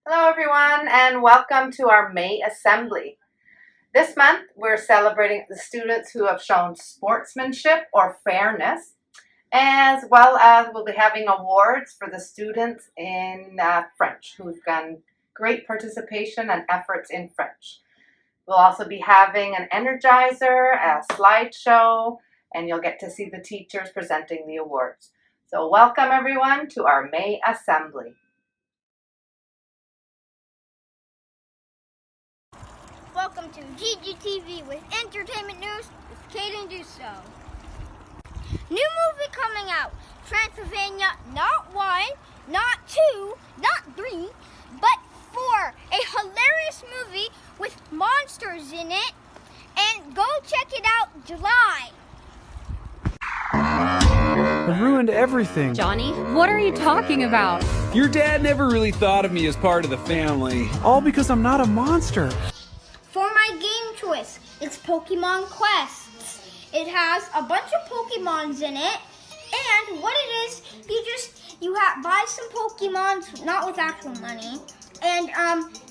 Hello everyone and welcome to our May Assembly. This month we're celebrating the students who have shown sportsmanship or fairness, as well as we'll be having awards for the students in French who've done great participation and efforts in French. We'll also be having an energizer, a slideshow, and you'll get to see the teachers presenting the awards. So welcome everyone to our May Assembly. Welcome to GGTV with entertainment news with Kate and Duso. New movie coming out, Transylvania, not 1, not 2, not 3, but 4. A hilarious movie with monsters in it. And go check it out July. I ruined everything. Johnny, what are you talking about? Your dad never really thought of me as part of the family. All because I'm not a monster. For my game choice, it's Pokemon Quests. It has a bunch of Pokemons in it, and what it is, you buy some Pokemons, not with actual money, and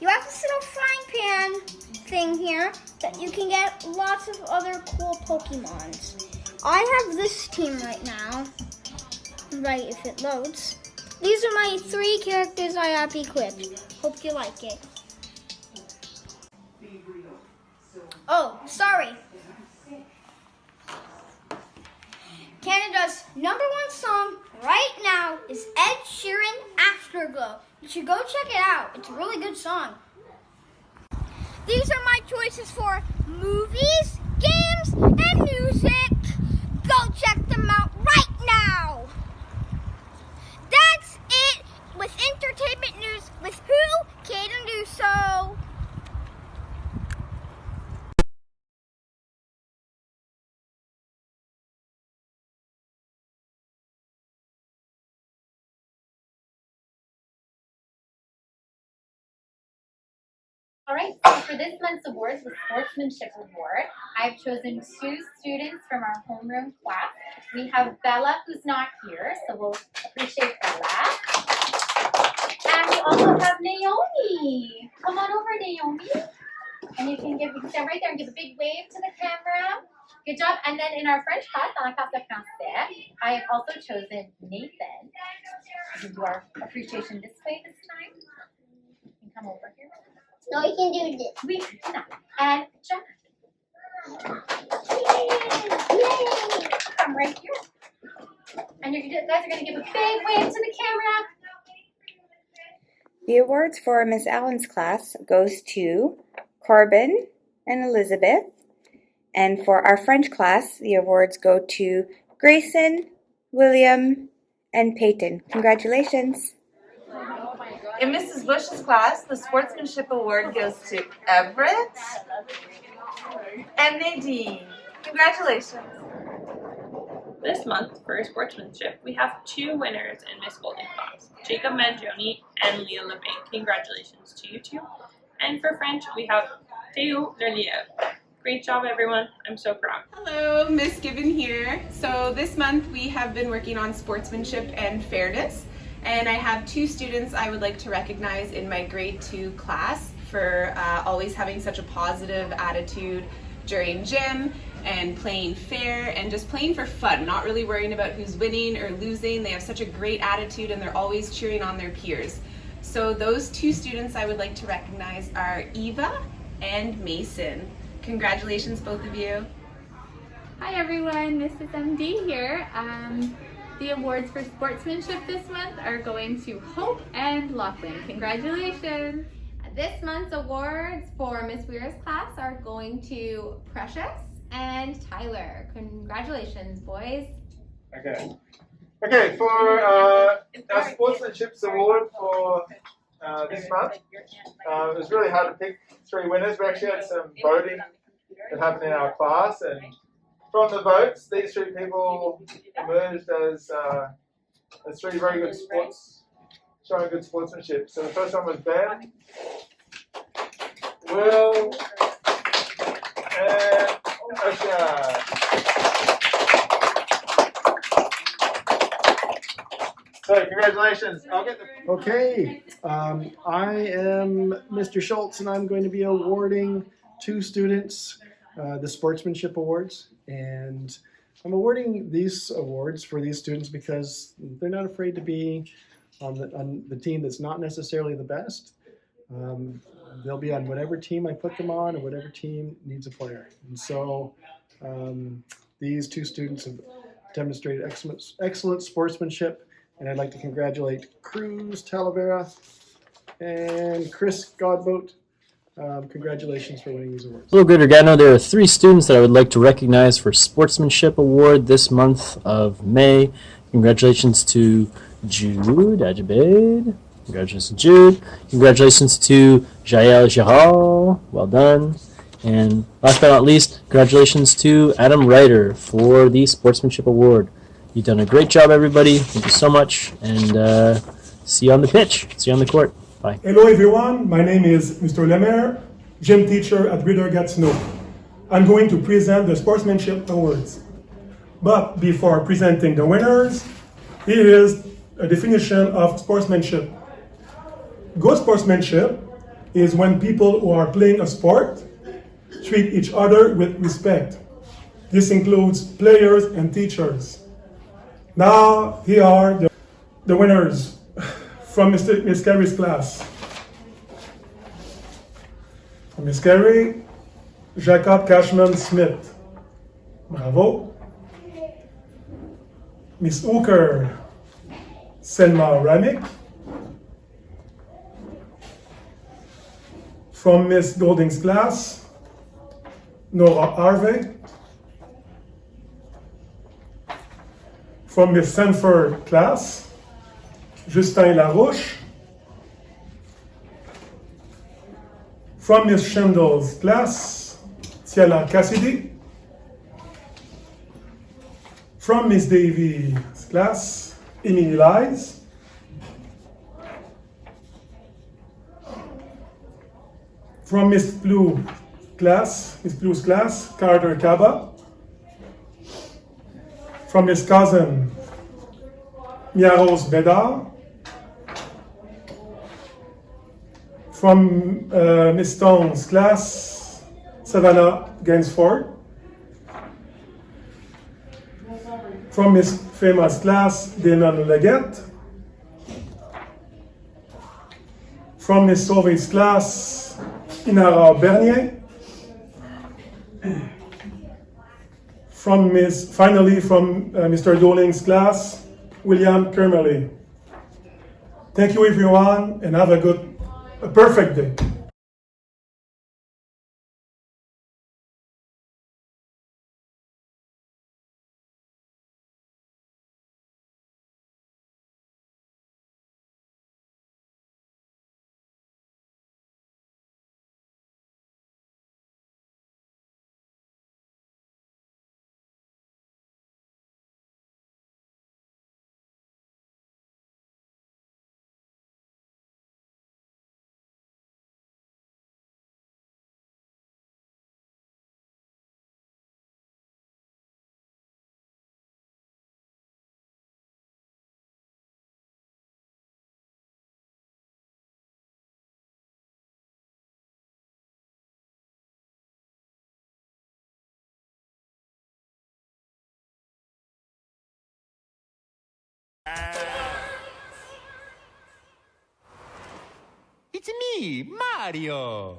you have this little frying pan thing here that you can get lots of other cool Pokemons. I have this team right now, right if it loads. These are my 3 characters I have equipped. Hope you like it. Oh, sorry. Canada's #1 song right now is Ed Sheeran Afterglow. You should go check it out. It's a really good song. These are my choices for movies, games, and music. Go check them out right now. That's it with entertainment news with who? Kate and Duso. All right, so for this month's awards, the Sportsmanship Award, I've chosen 2 students from our homeroom class. We have Bella, who's not here, so we'll appreciate Bella. And we also have Naomi. Come on over, Naomi. And you can stand right there and give a big wave to the camera. Good job. And then in our French class, dans la classe de français, I have also chosen Nathan. We can do our appreciation this way this time. You can come over here. No, you can do this. We can. And Jack. Yay! Come right here. And you guys are going to give a big wave to the camera. The awards for Miss Allen's class goes to Corbin and Elizabeth. And for our French class, the awards go to Grayson, William, and Peyton. Congratulations. In Mrs. Bush's class, the Sportsmanship Award goes to Everett and Nadine. Congratulations. This month, for Sportsmanship, we have 2 winners in Miss Golding's class, Jacob Mangione and Leah Levain. Congratulations to you 2. And for French, we have Théo Lerliev. Great job, everyone. I'm so proud. Hello, Miss Gibbon here. So this month we have been working on sportsmanship and fairness, and I have 2 students I would like to recognize in my grade 2 class for always having such a positive attitude during gym and playing fair and just playing for fun, not really worrying about who's winning or losing. They have such a great attitude and they're always cheering on their peers. So those 2 students I would like to recognize are Eva and Mason. Congratulations, both of you. Hi everyone, Mrs. MD here. The awards for sportsmanship this month are going to Hope and Lachlan. Congratulations! This month's awards for Miss Weir's class are going to Precious and Tyler. Congratulations, boys. Okay, for our Sportsmanship Award for this month, it was really hard to pick 3 winners. We actually had some voting that happened in our class, and from the votes, these 3 people emerged as 3 very good sports, showing good sportsmanship. So the first one was Ben, Will, and Osha. So congratulations. I'll get the. Okay, I am Mr. Schultz, and I'm going to be awarding two students the Sportsmanship Awards. And I'm awarding these awards for these students because they're not afraid to be on the team that's not necessarily the best. They'll be on whatever team I put them on, or whatever team needs a player. And so these two students have demonstrated excellent sportsmanship. And I'd like to congratulate Cruz Talavera and Chris Godboat. Congratulations for winning these awards. Hello, Greater Gatineau. There are three students that I would like to recognize for Sportsmanship Award this month of May. Congratulations to Jude Ajibade. Congratulations to Jude. Congratulations to Jael Jahal. Well done. And last but not least, congratulations to Adam Ryder for the Sportsmanship Award. You've done a great job, everybody. Thank you so much. And see you on the pitch. See you on the court. Bye. Hello, everyone. My name is Mr. Lemaire, gym teacher at Greater Gatineau. I'm going to present the Sportsmanship Awards. But before presenting the winners, here is a definition of sportsmanship. Good sportsmanship is when people who are playing a sport treat each other with respect. This includes players and teachers. Now, here are the winners from Miss Carey's class. From Miss Carey, Jacob Cashman Smith. Bravo. Miss Hooker, Selma Ramick. From Miss Golding's class, Nora Harvey. From Miss Sanford class, Justin Larouche. From Miss Shandle's class, Tiana Cassidy. From Miss Davies' class, Emily Lies. From Miss Blue's class, Carter Kaba. From Miss Cousin, Miaros Bedar. From Miss Stone's class, Savannah Gainsford. From Miss Fema's class, Damon Leggett. From Miss Sauve's class, Inara Bernier. Finally, from Mr. Doling's class, William Kermerly. Thank you, everyone, and have a perfect day. It's me, Mario!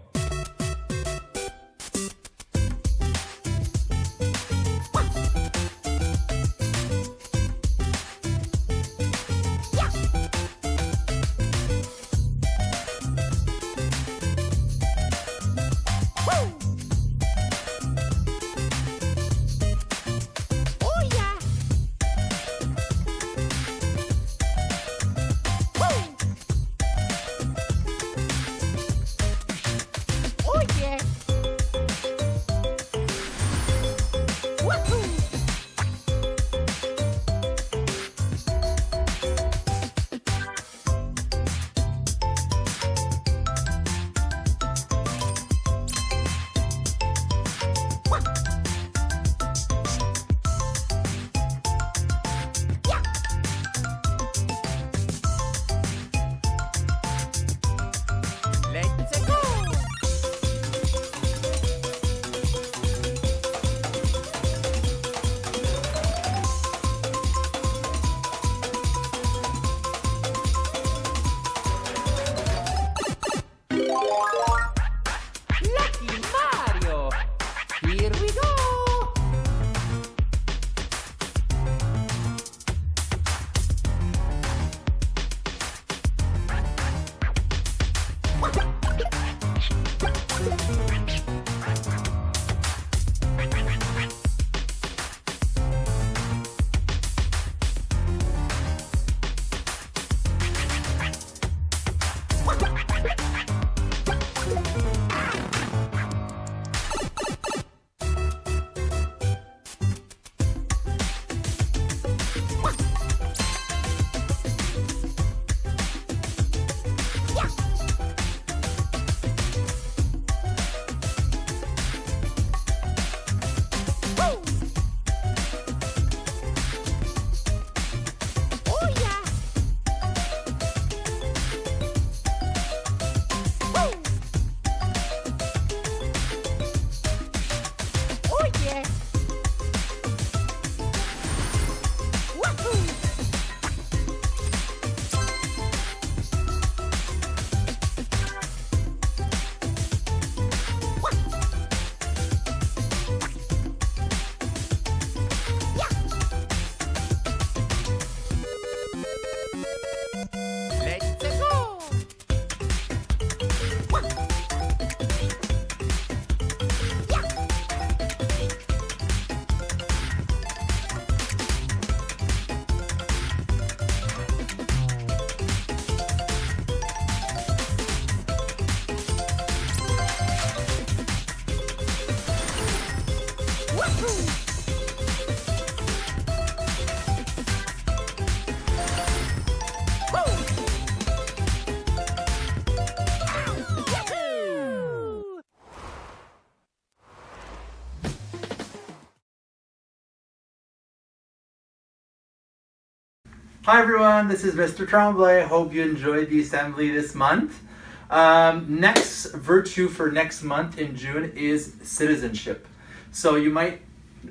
Hi everyone, this is Mr. Tremblay. Hope you enjoyed the assembly this month. Next virtue for next month in June is citizenship. So you might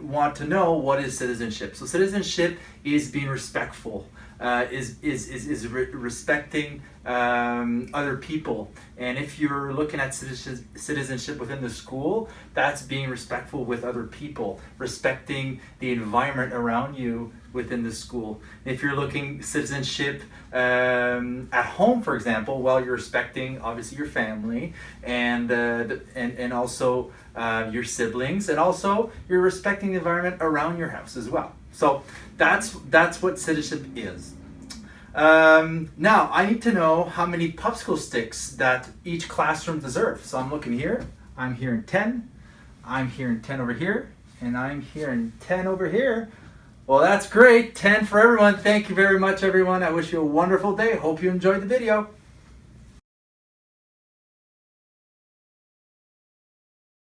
want to know, what is citizenship? So citizenship is being respectful, respecting other people. And if you're looking at citizenship within the school, that's being respectful with other people, respecting the environment around you within the school. If you're looking citizenship at home, for example, well, you're respecting obviously your family and also your siblings, and also you're respecting the environment around your house as well. So that's what citizenship is. Now I need to know how many popsicle sticks that each classroom deserves. So I'm looking here. I'm hearing 10. I'm hearing 10 over here, and I'm hearing 10 over here. Well, that's great. 10 for everyone. Thank you very much, everyone. I wish you a wonderful day. Hope you enjoyed the video.